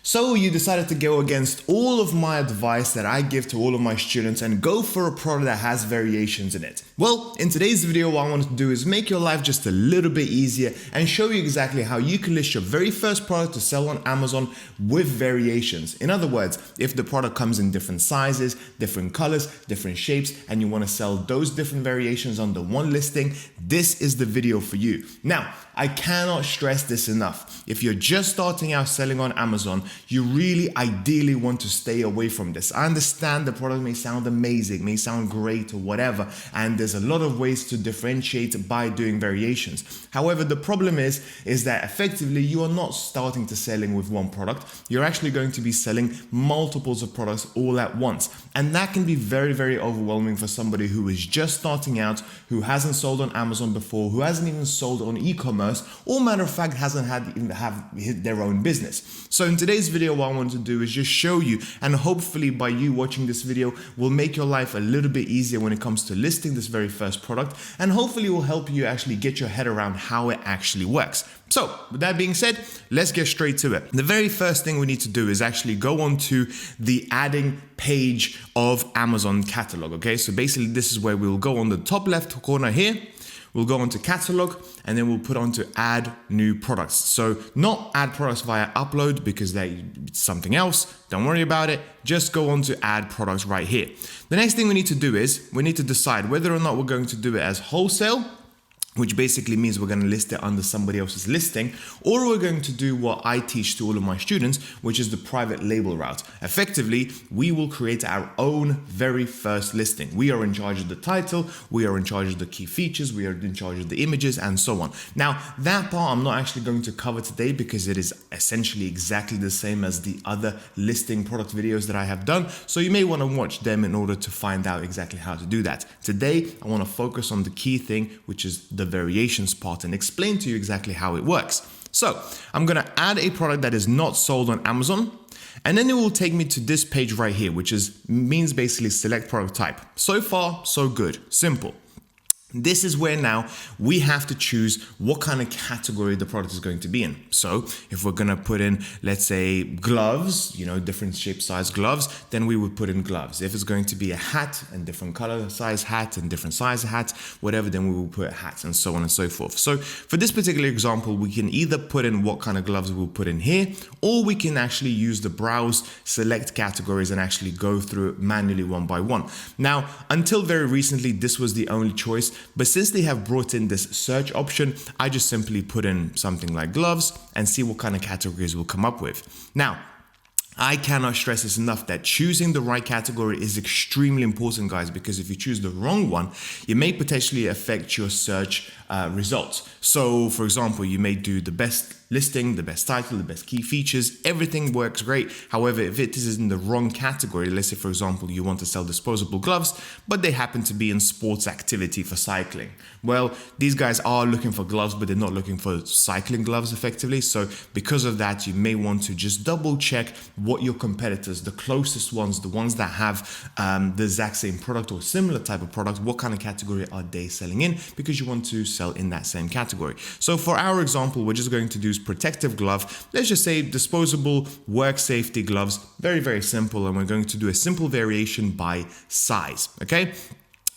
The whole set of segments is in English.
So you decided to go against all of my advice that I give to all of my students and go for a product that has variations in it. Well, in today's video, what I wanted to do is make your life just a little bit easier and show you exactly how you can list your very first product to sell on Amazon with variations. In other words, if the product comes in different sizes, different colors, different shapes, and you want to sell those different variations under one listing, this is the video for you. Now, I cannot stress this enough. If you're just starting out selling on Amazon, you really ideally want to stay away from this. I understand the product may sound amazing, may sound great or whatever, and there's a lot of ways to differentiate by doing variations. However, the problem is that effectively you are not starting to selling with one product. You're actually going to be selling multiples of products all at once. And that can be very, very overwhelming for somebody who is just starting out, who hasn't sold on Amazon before, who hasn't even sold on e-commerce, or matter of fact hasn't have their own business. So in today's video, what I want to do is just show you, and hopefully by you watching this video will make your life a little bit easier when it comes to listing this very first product, and hopefully will help you actually get your head around how it actually works. So with that being said, let's get straight to it. The very first thing we need to do is actually go on to the adding page of Amazon catalog. Okay, so basically this is where we'll go on the top left corner here. We'll go onto catalog and then we'll put on to add new products. So not add products via upload because that's something else. Don't worry about it. Just go on to add products right here. The next thing we need to do is we need to decide whether or not we're going to do it as wholesale, which basically means we're going to list it under somebody else's listing, or we're going to do what I teach to all of my students, which is the private label route. Effectively, we will create our own very first listing. We are in charge of the title, we are in charge of the key features, we are in charge of the images, and so on. Now, that part I'm not actually going to cover today because it is essentially exactly the same as the other listing product videos that I have done. So you may want to watch them in order to find out exactly how to do that. Today, I want to focus on the key thing, which is the variations part, and explain to you exactly how it works. So I'm going to add a product that is not sold on Amazon, and then it will take me to this page right here, which means basically select product type. So far, so good. Simple. This is where now we have to choose what kind of category the product is going to be in. So if we're going to put in, let's say, gloves, different shape, size gloves, then we would put in gloves. If it's going to be a hat and different color size hat and different size hat, whatever, then we will put hats and so on and so forth. So for this particular example, we can either put in what kind of gloves we'll put in here, or we can actually use the browse, select categories and actually go through it manually one by one. Now, until very recently, this was the only choice. But since they have brought in this search option, I just simply put in something like gloves and see what kind of categories we'll come up with. Now, I cannot stress this enough that choosing the right category is extremely important, guys, because if you choose the wrong one, it may potentially affect your search results. So, for example, you may do the best listing, the best title, the best key features, everything works great. However, if it is in the wrong category, let's say, for example, you want to sell disposable gloves, but they happen to be in sports activity for cycling. Well, these guys are looking for gloves, but they're not looking for cycling gloves effectively. So because of that, you may want to just double check what your competitors, the closest ones, the ones that have the exact same product or similar type of product, what kind of category are they selling in, because you want to sell in that same category. So for our example, we're just going to do protective glove. Let's just say disposable work safety gloves. Very, very simple. And we're going to do a simple variation by size. Okay.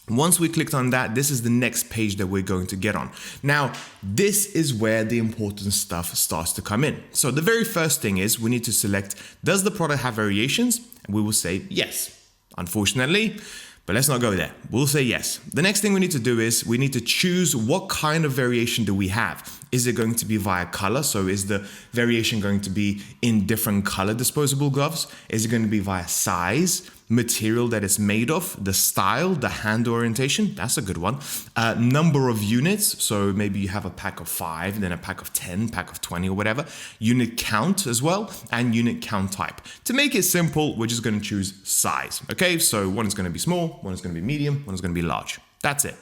Once we clicked on that, this is the next page that we're going to get on. Now, this is where the important stuff starts to come in. So the very first thing is we need to select, does the product have variations? And we will say yes. Unfortunately, but let's not go there. We'll say yes. The next thing we need to do is we need to choose what kind of variation do we have. Is it going to be via color? So is the variation going to be in different color disposable gloves? Is it going to be via size, material that it's made of, the style, the hand orientation? That's a good one. Number of units. So maybe you have a pack of 5, then a pack of 10, pack of 20 or whatever. Unit count as well, and unit count type. To make it simple, we're just going to choose size. Okay, so one is going to be small, one is going to be medium, one is going to be large. That's it.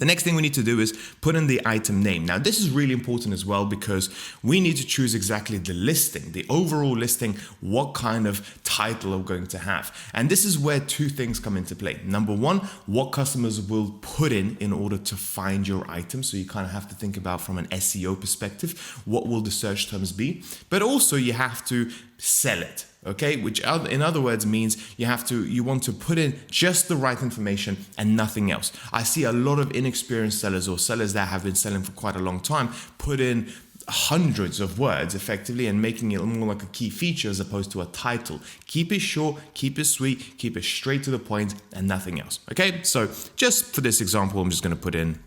The next thing we need to do is put in the item name. Now, this is really important as well because we need to choose exactly the listing, the overall listing, what kind of title we're going to have. And this is where two things come into play. Number one, what customers will put in order to find your item. So you kind of have to think about from an SEO perspective, what will the search terms be? But also you have to sell it. Okay, which in other words means you want to put in just the right information and nothing else. I see a lot of inexperienced sellers or sellers that have been selling for quite a long time put in hundreds of words effectively and making it more like a key feature as opposed to a title. Keep it short, keep it sweet, keep it straight to the point and nothing else. Okay, so just for this example, I'm just going to put in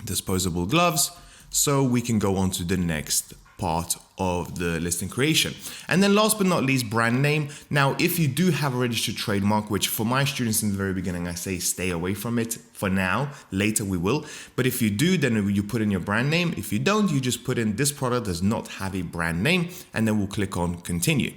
disposable gloves so we can go on to the next part of the listing creation. And then last but not least, brand name. Now, if you do have a registered trademark, which for my students in the very beginning, I say stay away from it for now, later we will. But if you do, then you put in your brand name. If you don't, you just put in this product does not have a brand name, and then we'll click on continue.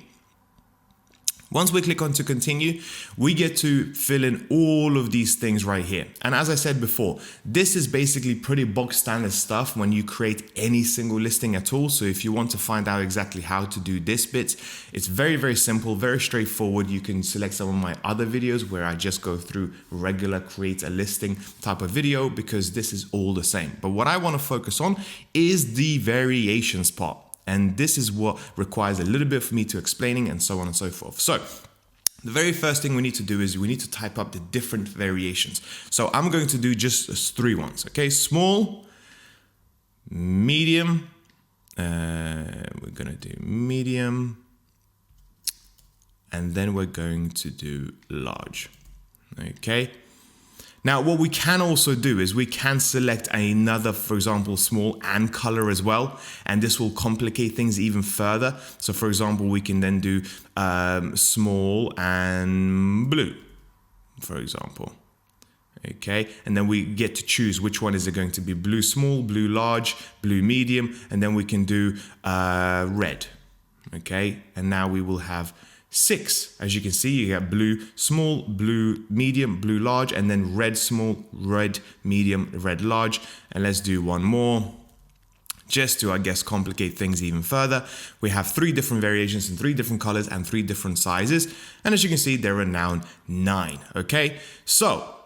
Once we click on to continue, we get to fill in all of these things right here. And as I said before, this is basically pretty bog standard stuff when you create any single listing at all. So if you want to find out exactly how to do this bit, it's very, very simple, very straightforward. You can select some of my other videos where I just go through regular create a listing type of video because this is all the same. But what I want to focus on is the variations part. And this is what requires a little bit for me to explaining and so on and so forth. So the very first thing we need to do is we need to type up the different variations. So I'm going to do just 3 ones. Okay, small, medium, we're going to do medium, and then we're going to do large. Okay. Now, what we can also do is we can select another, for example, small and color as well. And this will complicate things even further. So for example, we can then do small and blue, for example. Okay, and then we get to choose which one is it going to be, blue small, blue large, blue medium, and then we can do red. Okay, and now we will have 6. As you can see, you get blue small, blue medium, blue large, and then red small, red medium, red large. And let's do one more just to, I guess, complicate things even further. We have 3 different variations in 3 different colors and 3 different sizes. And as you can see, there are now 9. Okay, so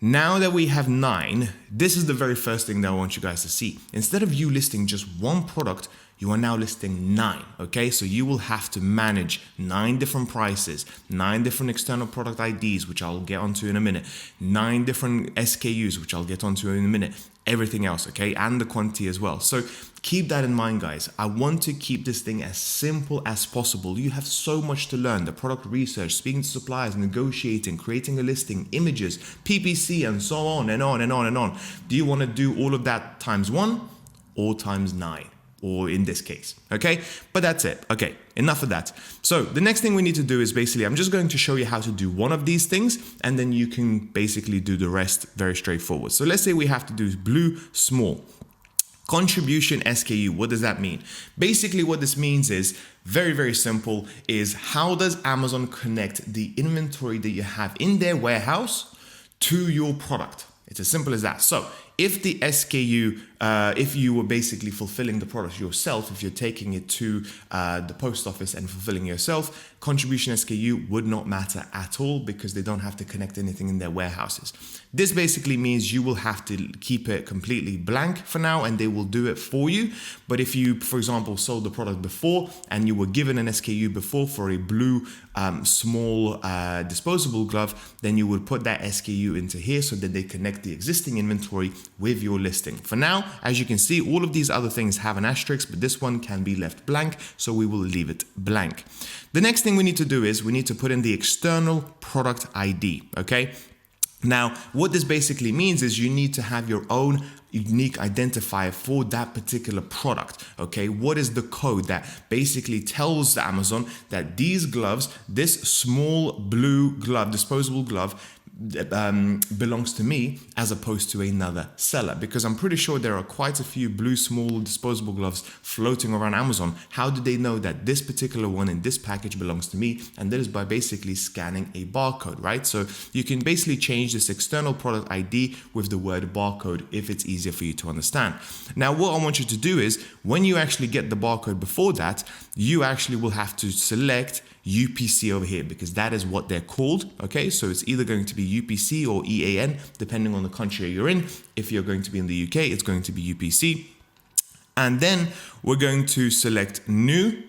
now that we have 9, this is the very first thing that I want you guys to see. Instead of you listing just one product, you are now listing 9, okay? So you will have to manage 9 different prices, 9 different external product IDs, which I'll get onto in a minute, 9 different SKUs, which I'll get onto in a minute, everything else, okay? And the quantity as well. So keep that in mind, guys. I want to keep this thing as simple as possible. You have so much to learn, the product research, speaking to suppliers, negotiating, creating a listing, images, PPC, and so on and on and on and on. Do you want to do all of that times 1 or times 9? Or in this case, okay? But that's it. Okay, enough of that. So the next thing we need to do is basically, I'm just going to show you how to do one of these things, and then you can basically do the rest very straightforward. So let's say we have to do blue small. Contribution SKU, what does that mean? Basically what this means is very, very simple, is how does Amazon connect the inventory that you have in their warehouse to your product? It's as simple as that. So if the SKU, if you were basically fulfilling the product yourself, if you're taking it to the post office and fulfilling yourself, contribution SKU would not matter at all because they don't have to connect anything in their warehouses. This basically means you will have to keep it completely blank for now and they will do it for you. But if you, for example, sold the product before and you were given an SKU before for a blue small disposable glove, then you would put that SKU into here so that they connect the existing inventory with your listing. For now, as you can see, all of these other things have an asterisk, but this one can be left blank, so we will leave it blank. The next thing we need to do is we need to put in the external product ID, okay? Now, what this basically means is you need to have your own unique identifier for that particular product, okay? What is the code that basically tells Amazon that these gloves, this small blue glove, disposable glove, belongs to me as opposed to another seller, because I'm pretty sure there are quite a few blue small disposable gloves floating around Amazon. How do they know that this particular one in this package belongs to me? And that is by basically scanning a barcode, right? So you can basically change this external product ID with the word barcode if it's easier for you to understand. Now, what I want you to do is when you actually get the barcode before that, you actually will have to select UPC over here, because that is what they're called. Okay, so it's either going to be UPC or EAN depending on the country you're in. If you're going to be in the UK, it's going to be UPC. And then we're going to select new,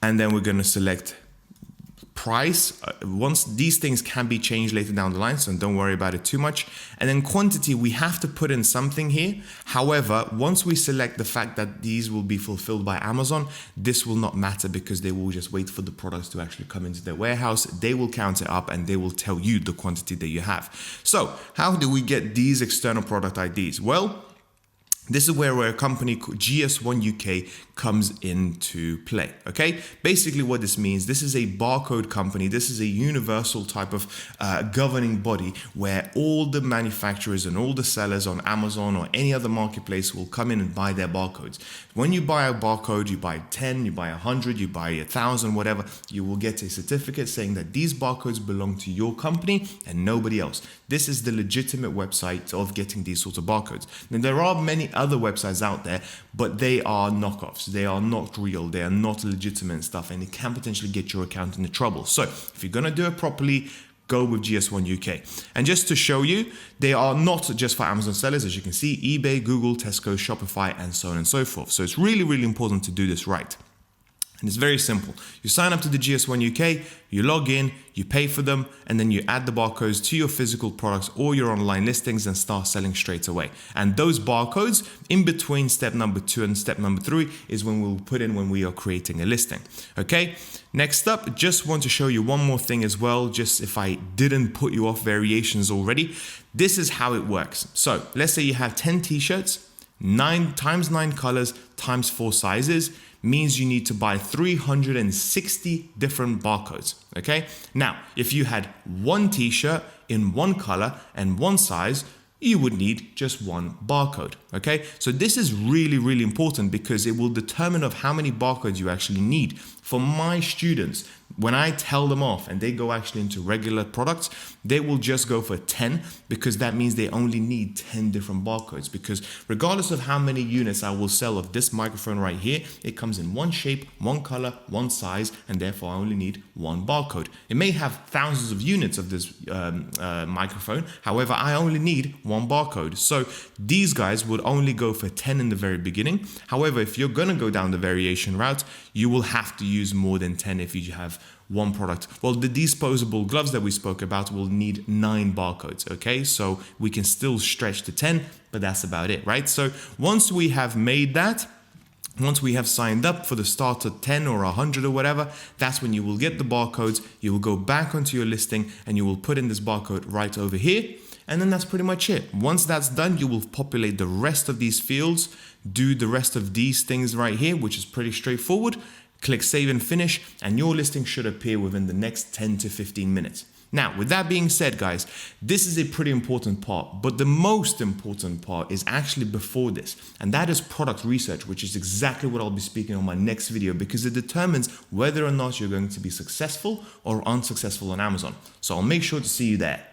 and then we're going to select price. Once these things can be changed later down the line, so don't worry about it too much. And then quantity, we have to put in something here. However, once we select the fact that these will be fulfilled by Amazon, this will not matter, because they will just wait for the products to actually come into their warehouse. They will count it up and they will tell you the quantity that you have. So how do we get these external product IDs? Well, this is where a company called GS1 UK comes into play, okay? Basically what this means, this is a barcode company. This is a universal type of governing body where all the manufacturers and all the sellers on Amazon or any other marketplace will come in and buy their barcodes. When you buy a barcode, you buy 10, you buy 100, you buy 1,000, whatever, you will get a certificate saying that these barcodes belong to your company and nobody else. This is the legitimate website of getting these sorts of barcodes. Now, there are many other websites out there, but they are knockoffs. They are not real. They are not legitimate stuff, and it can potentially get your account into trouble. So if you're going to do it properly, go with GS1 UK. And just to show you, they are not just for Amazon sellers. As you can see, eBay, Google, Tesco, Shopify, and so on and so forth. So it's really, really important to do this right. And it's very simple. You sign up to the GS1 UK, you log in, you pay for them, and then you add the barcodes to your physical products or your online listings and start selling straight away. And those barcodes in between step number 2 and step number 3 is when we'll put in when we are creating a listing. Okay, next up, just want to show you one more thing as well, just if I didn't put you off variations already. This is how it works. So let's say you have 10 t-shirts, 9 times 9 colors times 4 sizes, means you need to buy 360 different barcodes, okay? Now, if you had one t-shirt in one color and one size, you would need just one barcode, okay? So this is really, really important because it will determine of how many barcodes you actually need. For my students, when I tell them off and they go actually into regular products, they will just go for 10 because that means they only need 10 different barcodes, because regardless of how many units I will sell of this microphone right here, it comes in one shape, one color, one size, and therefore I only need one barcode. It may have thousands of units of this microphone. However, I only need one barcode. So these guys would only go for 10 in the very beginning. However, if you're going to go down the variation route, you will have to use more than 10 if you have one product. Well, the disposable gloves that we spoke about will need 9 barcodes, okay? So we can still stretch to 10, but that's about it, right? So once we have made that, once we have signed up for the start at 10 or 100 or whatever, that's when you will get the barcodes. You will go back onto your listing and you will put in this barcode right over here. And then that's pretty much it. Once that's done, you will populate the rest of these fields, do the rest of these things right here, which is pretty straightforward. Click save and finish, and your listing should appear within the next 10 to 15 minutes. Now, with that being said, guys, this is a pretty important part, but the most important part is actually before this, and that is product research, which is exactly what I'll be speaking on my next video, because it determines whether or not you're going to be successful or unsuccessful on Amazon. So I'll make sure to see you there.